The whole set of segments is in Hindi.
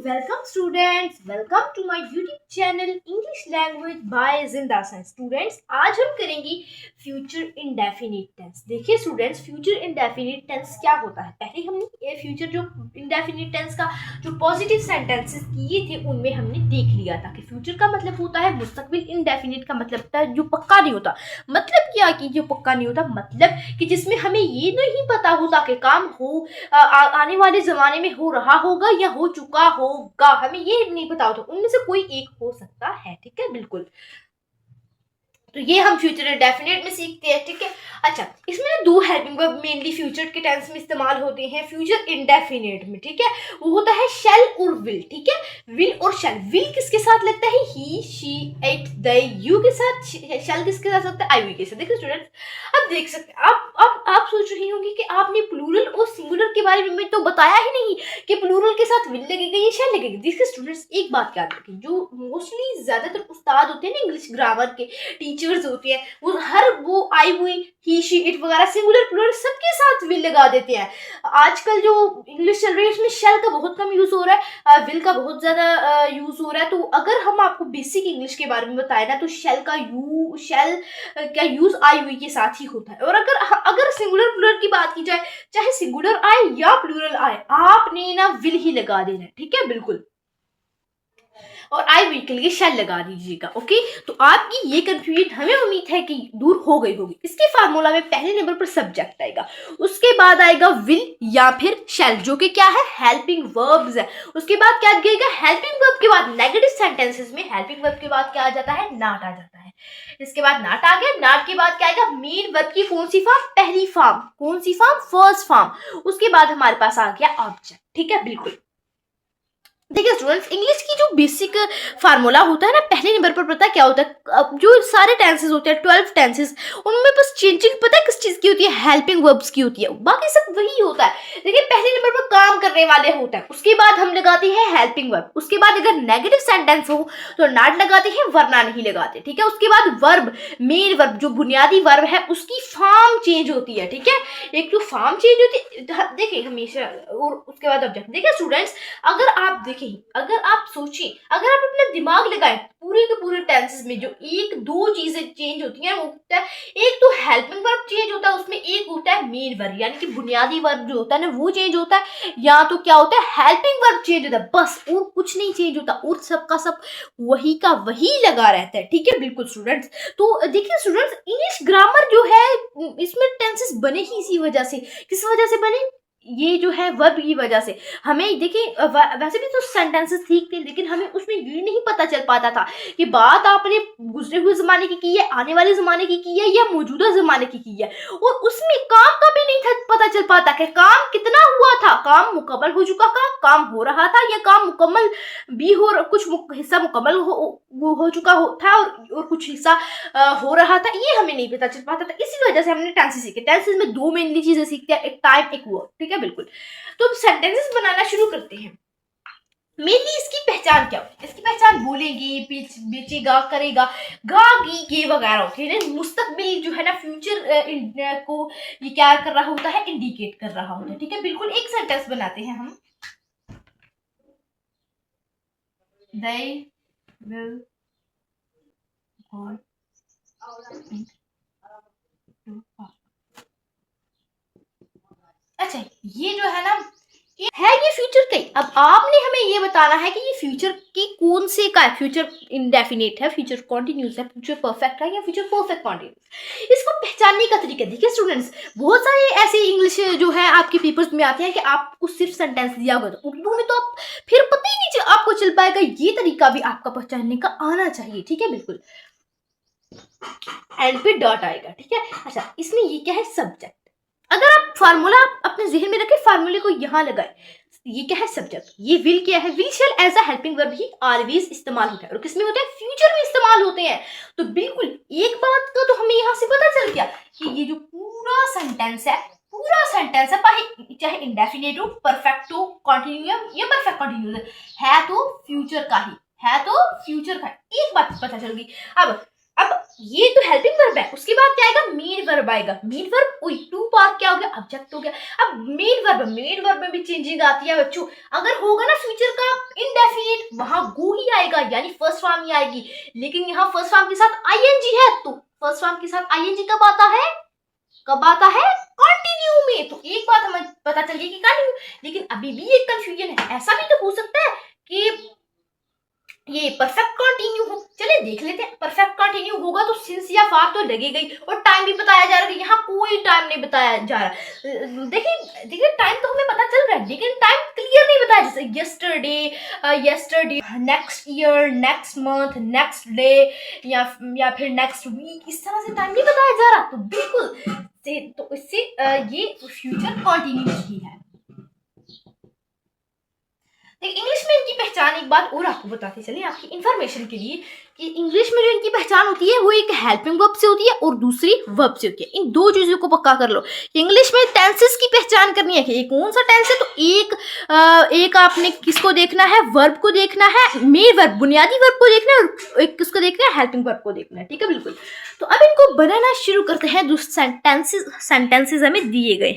welcome students, welcome to my YouTube channel English Language by Zinda Science. Students, आज हम करेंगे फ्यूचर इंडेफिनिट टेंस. देखिए स्टूडेंट्स, फ्यूचर इंडेफिनिट टेंस क्या होता है. पहले हमने ये फ्यूचर जो इंडेफिनिट टेंस का जो पॉजिटिव सेंटेंसेस किए थे उनमें हमने देख लिया था कि फ्यूचर का मतलब होता है मुस्तकबिल, इंडेफिनिट का मतलब होता है जो पक्का नहीं होता. मतलब क्या कि जो पक्का नहीं होता, मतलब कि जिसमें हमें ये नहीं पता होता कि काम हो आने वाले जमाने में हो रहा होगा या हो चुका होगा, हमें ये नहीं पता होता. उनमें से कोई एक हो सकता है. ठीक है, बिल्कुल. तो ये हम फ्यूचर इंडेफिनिट में सीखते हैं. ठीक है. अच्छा, इसमें दो हेल्पिंग वर्ब मेनली फ्यूचर के टेंस में इस्तेमाल होते हैं फ्यूचर इंडेफिनिट में. ठीक है, वो होता है शेल और विल. ठीक है, विल और शेल. विल किसके साथ लगता है? ही, शी, इट, दे, यू के साथ. शेल किसके साथ लगता है? आई, वी के साथ. देखिए स्टूडेंट्स, अब देख सकते हैं आप सोच रही होंगी कि आपने प्लूरल और सिंगुलर के बारे में तो बताया ही नहीं कि प्लूरल के साथ विल लगेगा या शेल लगेगा. देखिए स्टूडेंट्स, एक बात याद रखें, जो मोस्टली ज्यादातर उस्ताद होते हैं ना इंग्लिश ग्रामर के, टीचर्स होती है, वो आई हुई, ही, शी, इट वगैरह सिंगुलर प्लूरल सबके साथ विल लगा देते हैं. आजकल जो इंग्लिश चल रही है उसमें शेल का बहुत कम यूज हो रहा है, विल का बहुत ज्यादा यूज हो रहा है. तो अगर हम आपको बेसिक इंग्लिश के बारे में बताए ना, तो शेल का यूज आई हुई के साथ ही होता है. और अगर सिंगुलर प्लूरल की बात की जाए, चाहे सिंगुलर आए या प्लूरल आए, आपने ना विल ही लगा देना है. ठीक है, बिल्कुल. और आई वी के लिए शेल लगा दीजिएगा. ओके, तो आपकी ये कंफ्यूजन हमें उम्मीद है कि दूर हो गई होगी. इसके फार्मूला में पहले नंबर पर सब्जेक्ट आएगा, उसके बाद आएगा विल या फिर शेल, जो कि क्या है? हेल्पिंग वर्ब्स है. उसके बाद क्या आएगा? हेल्पिंग वर्ब के बाद नेगेटिव सेंटेंसेस में हेल्पिंग वर्ब के बाद क्या आ जाता है? नॉट आ जाता है. इसके बाद नॉट आ गया. नॉट के बाद क्या आएगा? मेन वर्ब की कौन सी फॉर्म? पहली फॉर्म. कौन सी फॉर्म? First form. उसके बाद हमारे पास आ गया ऑब्जेक्ट. ठीक है, बिल्कुल. देखिए स्टूडेंट्स, इंग्लिश की जो बेसिक फार्मूला होता है ना, पहले नंबर पर पता है क्या होता है? जो सारे टेंसेस होते हैं 12 टेंसेस, उनमें बस चेंजिंग पता है किस चीज की होती है? हेल्पिंग वर्ब्स की होती है. बाकी सब वही होता है. देखिए पहले नंबर पर काम करने वाले होता है, उसके बाद हम लगाते हैं हेल्पिंग वर्ब. उसके बाद अगर नेगेटिव सेंटेंस हो तो नॉट लगाते हैं, वरना नहीं लगाते. ठीक है, उसके बाद वर्ब, मेन वर्ब जो बुनियादी वर्ब है उसकी फॉर्म चेंज होती है. ठीक है, एक तो फॉर्म चेंज होती है, देखिए हमेशा. और उसके बाद ऑब्जेक्ट. देखिए स्टूडेंट्स, अगर आप सोचें, अगर आप अपना दिमाग लगाएं पूरे के पूरे टेंसेस में जो एक दो चीजें चेंज होती हैं, वो होता है एक तो हेल्पिंग वर्ब चेंज होता है, उसमें एक होता है मेन वर्ब, यानी कि बुनियादी वर्ब जो होता है ना वो चेंज होता है, या तो क्या होता है? हेल्पिंग वर्ब चेंज होता है, बस. और कुछ नहीं चेंज होता, और सबका सब वही का वही लगा रहता है. ठीक है, बिल्कुल स्टूडेंट्स. तो देखिए स्टूडेंट्स, इंग्लिश ग्रामर जो है इसमें टेंसेस बने ही इसी वजह से. किस वजह से बने? ये जो है वर्ब की वजह से. हमें देखिए वैसे भी तो सेंटेंसेस ठीक थे, लेकिन हमें उसमें ये नहीं पता चल पाता था कि बात आपने गुजरे हुए जमाने की है, आने वाले जमाने की है, या मौजूदा जमाने की है. और उसमें काम का भी नहीं था पता चल पाता कि काम कितना हुआ था, काम मुकम्मल हो चुका था, काम हो रहा था, या काम मुकम्मल भी हो, कुछ हिस्सा मुकम्मल हो चुका था और कुछ हिस्सा हो रहा था. ये हमें नहीं पता चल पाता था. इसी वजह से हमने टेंसेस सीखे. टेंसेस में दो मेनली चीजें सीखते हैं, एक टाइम, एक वर्ब. ठीक है, बिल्कुल. तो अब सेंटेंसेस बनाना शुरू करते हैं. मेनली इसकी पहचान क्या होती है? इसकी पहचान बोलेंगे, बेचेगा, करेगा, गागी, ये वगैरह होते हैं. मुस्तकबिल जो है ना, फ्यूचर को ये क्या कर रहा होता है? इंडिकेट कर रहा होता है. ठीक है, बिल्कुल. एक सेंटेंस बनाते हैं हम. They will go अच्छा, ये जो है ना, ये फ्यूचर का ही. अब आपने हमें ये बताना है कि ये फ्यूचर की कौन से का है. फ्यूचर इंडेफिनिट है, फ्यूचर कॉन्टिन्यूस है, फ्यूचर परफेक्ट है, या फ्यूचर परफेक्ट कॉन्टिन्यूस. इसको पहचानने का तरीका देखिए स्टूडेंट्स, बहुत सारे ऐसे इंग्लिश जो है आपके पेपर्स में आते हैं कि आपको सिर्फ सेंटेंस दिया होगा, तो उर्दू में तो आप फिर पता ही नहीं आपको चल पाएगा. ये तरीका भी आपका पहचानने का आना चाहिए. ठीक है, बिल्कुल. एंड पे डॉट आएगा. ठीक है. अच्छा, इसमें ये क्या है? सब्जेक्ट. अगर आप फार्मूला अपने जहन में रखें, फार्मूले को यहां लगाए. ये क्या है? सब्जेक्ट. ये विल क्या है? Will shall as a helping verb ही ऑलवेज इस्तेमाल होता है. और किसमें होता है? फ्यूचर में इस्तेमाल होते हैं. तो बिल्कुल एक बात का तो हमें यहां से पता चल गया कि ये जो पूरा सेंटेंस है, चाहे इंडेफिनिट हो, परफेक्ट हो, कॉन्टिन्यूअस या परफेक्ट कॉन्टिन्यूअस है तो फ्यूचर का ही है. एक बात पता चल गई. अब अब ये तो हेल्पिंग वर्ब है, उसके बाद क्या आएगा, मेन वर्ब आएगा। मेन वर्ब टू पार्ट क्या हो गया, ऑब्जेक्ट हो गया। अब मेन वर्ब में भी चेंजिंग आती है बच्चों। अगर होगा ना फ्यूचर का इंडेफिनिट, वहां गो ही आएगा, यानी फर्स्ट फॉर्म ही आएगी। लेकिन यहाँ फर्स्ट फॉर्म के साथ आईएनजी है, तो फर्स्ट फॉर्म के साथ आईएनजी कब आता है, कंटिन्यू में। तो एक बात हमें पता चल गई कि कंटिन्यू। लेकिन अभी भी एक कंफ्यूजन है, ऐसा भी तो हो सकता है कि ये परफेक्ट कंटिन्यू हो। चलिए देख लेते हैं। परफेक्ट कंटिन्यू होगा तो सिंस या फार तो लगेगा ही, और टाइम भी बताया जा रहा है। यहाँ कोई टाइम नहीं बताया जा रहा। देखिए टाइम तो हमें पता चल रहा है, लेकिन टाइम क्लियर नहीं बताया। जैसे yesterday, next year, next month, next day, या फिर नेक्स्ट वीक, इस तरह से टाइम नहीं बताया जा रहा। तो बिल्कुल तो इससे ये फ्यूचर कंटिन्यूस ही है। इंग्लिश में इनकी पहचान, एक बात और आपको बताते चले आपकी इंफॉर्मेशन के लिए, कि इंग्लिश में जो इनकी पहचान होती है वो एक हेल्पिंग वर्ब से होती है और दूसरी वर्ब से होती है। इन दो चीजों को पक्का कर लो। इंग्लिश में टेंसेस की पहचान करनी है कि कौन सा टेंस है, तो एक आपने किसको देखना है, वर्ब को देखना है, मेन वर्ब बुनियादी वर्ब को देखना है, और एक किसको देखना है, हेल्पिंग वर्ब को देखना है। ठीक है, बिल्कुल। तो अब इनको बनाना शुरू करते हैं। जो सेंटेंसेस हमें दिए गए,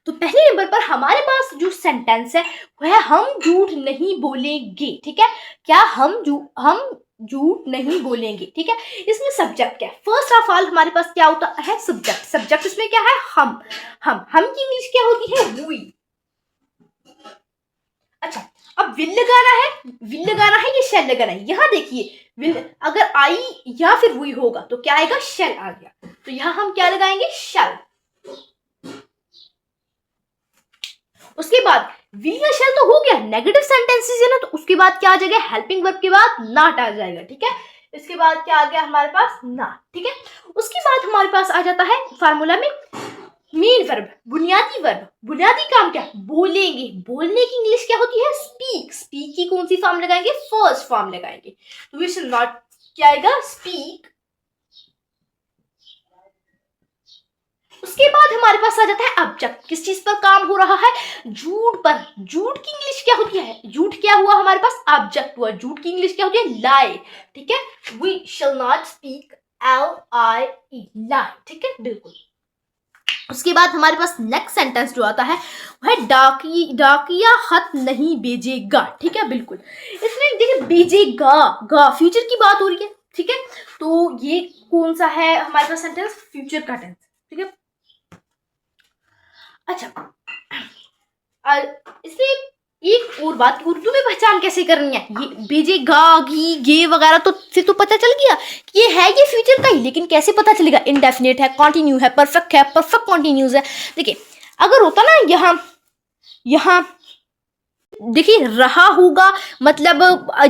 तो पहले नंबर पर हमारे पास जो सेंटेंस है वह है हम झूठ नहीं बोलेंगे। ठीक है, क्या हम झूठ नहीं बोलेंगे। ठीक है, इसमें सब्जेक्ट क्या है, फर्स्ट ऑफ ऑल हमारे पास क्या होता है, सब्जेक्ट इसमें क्या है, हम की इंग्लिश क्या होती है, वी। अच्छा, अब विल लगाना है या शैल लगाना है। यहाँ देखिए, विल अगर आई या फिर वी होगा तो क्या आएगा, शैल आ गया। तो यहाँ हम क्या लगाएंगे, शैल। उसके बाद विल या शैल तो हो गया, नेगेटिव सेंटेंसेस है ना, तो उसके बाद क्या आ जाएगा, हेल्पिंग वर्ब के बाद नॉट आ जाएगा। ठीक है, इसके बाद क्या आ गया हमारे पास, नॉट। ठीक है, उसके बाद हमारे पास आ जाता है फार्मूला में मेन वर्ब, बुनियादी वर्ब। बुनियादी काम क्या, बोलेंगे। बोलने की इंग्लिश क्या होती है, स्पीक की कौन सी फॉर्म लगाएंगे, फर्स्ट फॉर्म लगाएंगे। तो वी शुड नॉट क्या आएगा, स्पीक। उसके बाद हमारे पास आ जाता है ऑब्जेक्ट, किस चीज पर काम हो रहा है, झूठ पर। झूठ की इंग्लिश क्या होती है, झूठ क्या हुआ हमारे पास, ऑब्जेक्ट हुआ। झूठ की इंग्लिश क्या होती है, लाई। ठीक है, we shall not speak, LIE, lie. ठीक है, बिल्कुल। उसके बाद हमारे पास नेक्स्ट सेंटेंस जो आता है वह डाकिया खत नहीं भेजेगा। ठीक है, बिल्कुल। इसमें देखिए भेजेगा, फ्यूचर की बात हो रही है। ठीक है, तो ये कौन सा है हमारे पास सेंटेंस, फ्यूचर का टेंस। ठीक है, अच्छा, इसलिए एक और बात, उर्दू में पहचान कैसे करनी है, ये भेजेगा, घी, गे वगैरह तो फिर तो पता चल गया कि ये है ये फ्यूचर का ही। लेकिन कैसे पता चलेगा, इंडेफिनिट है, कंटिन्यू है, परफेक्ट कंटिन्यूस है। देखिए, अगर होता ना यहाँ देखिए रहा होगा, मतलब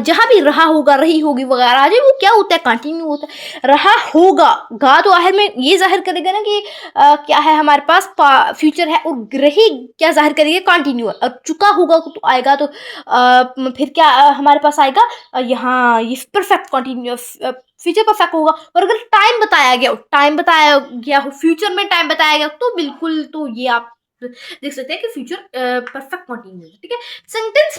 जहां भी रहा होगा, रही होगी वगैरह आ जाए, वो क्या होता है, कंटिन्यू होता है। रहा होगा, गा तो आखिर में ये जाहिर करेगा ना कि क्या है हमारे पास फ्यूचर है, और रही क्या जाहिर करेगा, कंटिन्यू। और चुका होगा तो आएगा, तो फिर क्या हमारे पास आएगा, यहाँ ये परफेक्ट कंटिन्यू, फ्यूचर परफेक्ट होगा। और अगर टाइम बताया गया हो, फ्यूचर में टाइम बताया गया, तो बिल्कुल, तो ये आप देख सकते हैं कि फ्यूचर परफेक्ट कंटिन्यू। ठीक है, सेंटेंस।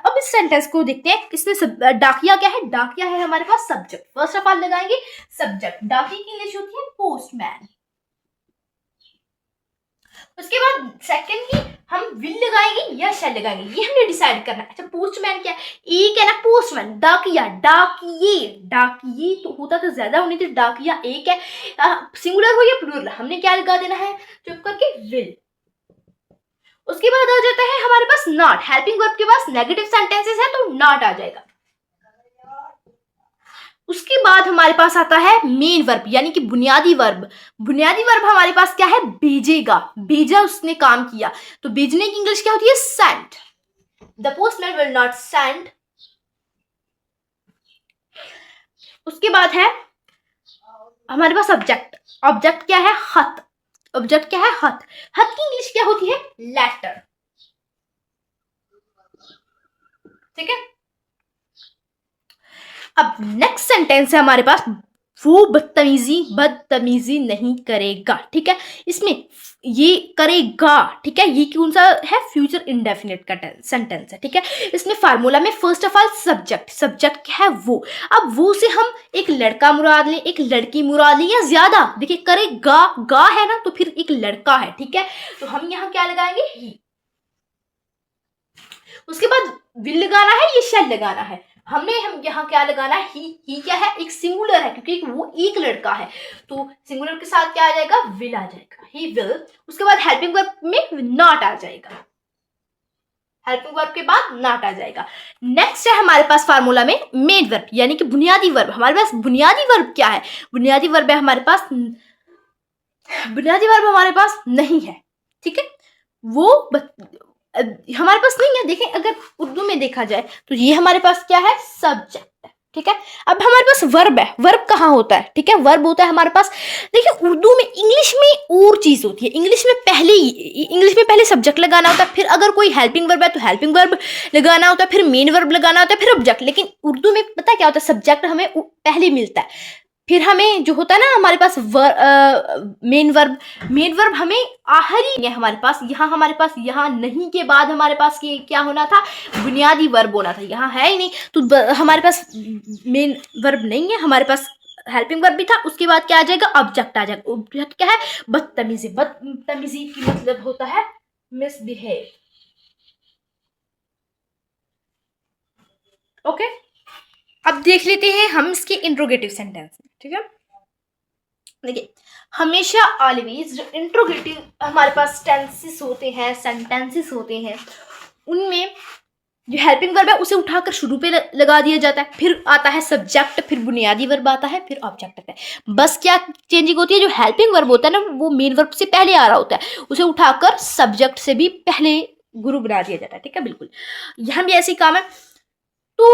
अब इस सेंटेंस को देखते हैं, इसमें डाकिया क्या है, डाकिया है हमारे पास सब्जेक्ट। फर्स्ट ऑफ ऑल लगाएंगे सब्जेक्ट, डाकिया की इंग्लिश होती है पोस्टमैन। उसके बाद सेकेंडली हम विल लगाएंगे या शैल लगाएंगे, ये हमने डिसाइड करना है। अच्छा, पोस्टमैन क्या है, एक है ना पोस्टमैन, डाकिये तो होता तो ज्यादा होनी थी, डाकिया एक है, सिंगुलर हो या प्लूरल, हमने क्या लगा देना है, चुप करके विल। उसके बाद आ जाता है हमारे पास नॉट, हेल्पिंग वर्ब के पास नेगेटिव सेंटेंसेस है तो नॉट आ जाएगा। उसके बाद हमारे पास आता है मेन वर्ब, यानी कि बुनियादी वर्ब। बुनियादी वर्ब हमारे पास क्या है, भेजेगा, भेजा, उसने काम किया। तो भेजने की इंग्लिश क्या होती है, send. The postman will not send. उसके बाद है हमारे पास ऑब्जेक्ट क्या है, खत। ऑब्जेक्ट क्या है, खत की इंग्लिश क्या होती है, लेटर। ठीक है, अब नेक्स्ट सेंटेंस है हमारे पास, वो बदतमीजी बदतमीजी नहीं करेगा, ठीक है। इसमें ये करेगा, ठीक है, ये कौन सा है, फ्यूचर इंडेफिनिट का सेंटेंस है, ठीक है। इसमें फार्मूला में फर्स्ट ऑफ ऑल सब्जेक्ट क्या है वो, अब वो से हम एक लड़का मुराद लें, एक लड़की मुराद लें या ज्यादा, देखिए करेगा गा है ना, तो फिर एक लड़का है, ठीक है, तो हम यहाँ क्या लगाएंगे, ही। उसके बाद विल लगाना है, ये शैल लगाना है, हम यहाँ क्या लगाना है, ही क्या है, एक सिंगुलर है, क्योंकि वो एक लड़का है, तो सिंगुलर के साथ क्या आ जाएगा, विल आ जाएगा, ही विल। उसके बाद हेल्पिंग वर्ब में नॉट आ जाएगा, हेल्पिंग वर्ब के बाद नॉट आ जाएगा। नेक्स्ट है हमारे पास फार्मूला में मेन वर्ब, यानी कि बुनियादी वर्ब। हमारे पास बुनियादी वर्ब क्या है, बुनियादी वर्ब है हमारे पास, बुनियादी वर्ब हमारे पास नहीं है, ठीक है, वो हमारे पास नहीं है। देखें अगर उर्दू में देखा जाए तो ये हमारे पास क्या है, सब्जेक्ट है, ठीक है। अब हमारे पास वर्ब है, वर्ब कहाँ होता है, ठीक है, वर्ब होता है हमारे पास, देखिए उर्दू में, इंग्लिश में और चीज होती है, इंग्लिश में पहले सब्जेक्ट लगाना होता है, फिर अगर कोई हेल्पिंग वर्ब है तो हेल्पिंग वर्ब लगाना होता है, फिर मेन वर्ब लगाना होता है, फिर ऑब्जेक्ट। लेकिन उर्दू में पता क्या होता है, सब्जेक्ट हमें पहले मिलता है, फिर हमें जो होता है ना हमारे पास मेन वर्ब हमें आखिरी है हमारे पास, यहाँ नहीं के बाद हमारे पास क्या होना था, बुनियादी वर्ब होना था, यहाँ है ही नहीं, तो हमारे पास मेन वर्ब नहीं है, हमारे पास हेल्पिंग वर्ब भी था, उसके बाद क्या आ जाएगा, ऑब्जेक्ट आ जाएगा। ऑब्जेक्ट क्या है, बदतमीजी की मतलब होता है मिसबिहेव, ओके। अब देख लेते हैं हम इसके इंट्रोगेटिव सेंटेंस, ठीक है। देखिए हमेशा ऑलवेज जो इंट्रोगेटिव हमारे पास सेंटेंसेस होते हैं उनमें जो हेल्पिंग वर्ब है उसे उठाकर शुरू पे लगा दिया जाता है, फिर आता है सब्जेक्ट, फिर बुनियादी वर्ब आता है, फिर ऑब्जेक्ट आता है। बस क्या चेंजिंग होती है, जो हेल्पिंग वर्ब होता है ना वो मेन वर्ब से पहले आ रहा होता है, उसे उठाकर सब्जेक्ट से भी पहले गुरु बना दिया जाता है, ठीक है, बिल्कुल। यहाँ भी ऐसी काम है। तो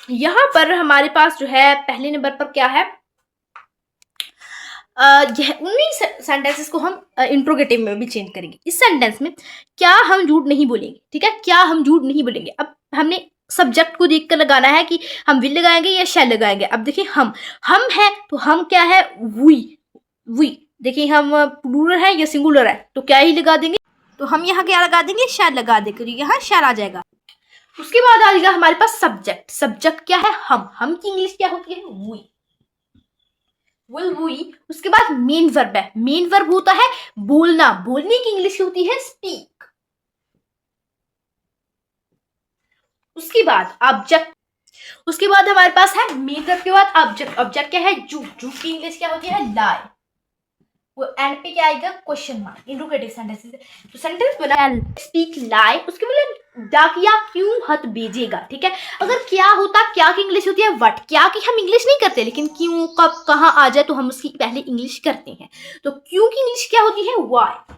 यहाँ पर हमारे पास जो है पहले नंबर पर क्या है, उन्हीं सेंटेंसेस को हम इंट्रोगेटिव में भी चेंज करेंगे। इस सेंटेंस में क्या हम झूठ नहीं बोलेंगे, ठीक है, क्या हम झूठ नहीं बोलेंगे। अब हमने सब्जेक्ट को देखकर लगाना है कि हम विल लगाएंगे या शैल लगाएंगे। अब देखिए हम है तो हम क्या है, वी। देखिए हम प्लूरल है या सिंगुलर है, तो क्या ही लगा देंगे, तो हम यहाँ क्या लगा देंगे, शैल लगा देंगे, यहाँ शैल आ जाएगा। उसके बाद आ जाएगा हमारे पास सब्जेक्ट क्या है, हम की इंग्लिश क्या होती है, वी। उसके बाद मेन वर्ब है, मेन वर्ब होता है बोलने की इंग्लिश होती है स्पीक। उसके बाद ऑब्जेक्ट, उसके बाद हमारे पास है मेन वर्ब के बाद ऑब्जेक्ट क्या है, झूठ की इंग्लिश क्या होती है, लाई। वो एंड पे क्या आएगा, क्वेश्चन मार्क, इंट्रोगेटिव सेंटेंसेस। तो सेंटेंस बना स्पीक लाई, उसके मतलब डाकिया क्यों खत भेजेगा, ठीक है। अगर क्या होता, क्या की इंग्लिश होती है व्हाट, क्या की हम इंग्लिश नहीं करते, लेकिन क्यों कब कहाँ आ जाए तो हम उसकी पहले इंग्लिश करते हैं, तो क्यों की इंग्लिश क्या होती है, व्हाई।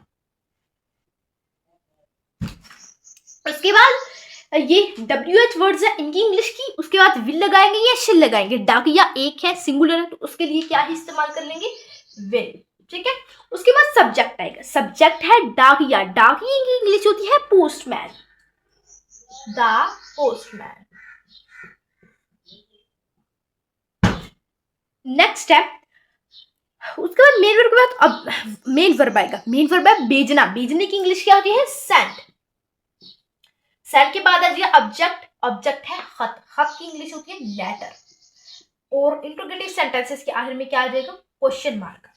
उसके बाद ये WH वर्ड्स है इनकी इंग्लिश की, उसके बाद विल लगाएंगे या शिल लगाएंगे, डाकिया एक है सिंगुलर है तो उसके लिए क्या ही इस्तेमाल कर लेंगे, विल, ठीक है। उसके बाद सब्जेक्ट आएगा, सब्जेक्ट है डाकिया की इंग्लिश होती है पोस्टमैन, द पोस्टमैन। नेक्स्ट है उसके बाद मेन वर्ब के बाद अब मेन वर्ब आएगा, मेन वर्ब है भेजना, भेजने की इंग्लिश क्या होती है, सेंड के बाद आ जाएगा ऑब्जेक्ट है खत की इंग्लिश होती है लेटर, और इंट्रोगेटिव सेंटेंसेस के आखिर में क्या आ जाएगा, क्वेश्चन मार्क।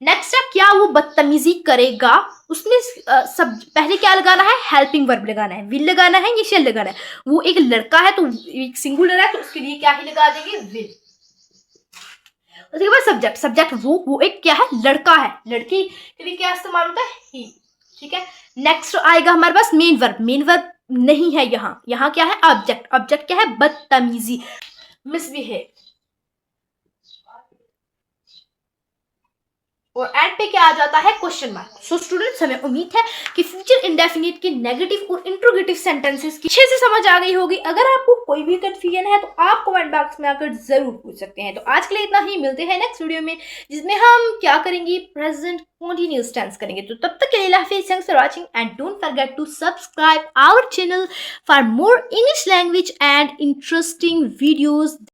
नेक्स्ट है क्या वो बदतमीजी करेगा, उसमें सब पहले क्या लगाना है, हेल्पिंग वर्ब लगाना है, विल लगाना है या शैल लगाना है। वो एक लड़का है तो एक सिंगुलर है तो उसके लिए क्या ही लगा देंगे, विल। उसके बाद सब्जेक्ट वो एक क्या है, लड़का है, लड़की के लिए क्या इस्तेमाल होता है, ही, ठीक है। नेक्स्ट आएगा हमारे पास मेन वर्ब नहीं है, यहाँ क्या है, ऑब्जेक्ट क्या है, बदतमीजी, मिसबिहेव, और एंड पे क्या आ जाता है, क्वेश्चन मार्क। सो स्टूडेंट्स हमें उम्मीद है कि फ्यूचर इंडेफिनिट के नेगेटिव और इंट्रोगेटिव सेंटेंसेस की अच्छे से समझ आ गई होगी। अगर आपको कोई भी कंफ्यूजन है तो आप कमेंट बॉक्स में आकर जरूर पूछ सकते हैं। तो आज के लिए इतना ही, मिलते हैं नेक्स्ट वीडियो में जिसमें हम क्या करेंगे, प्रेजेंट कंटिन्यूअस टेंस करेंगे। तो तब तक के लिए हाफिज़, thanks for watching and don't forget to subscribe our channel for more English language and interesting videos.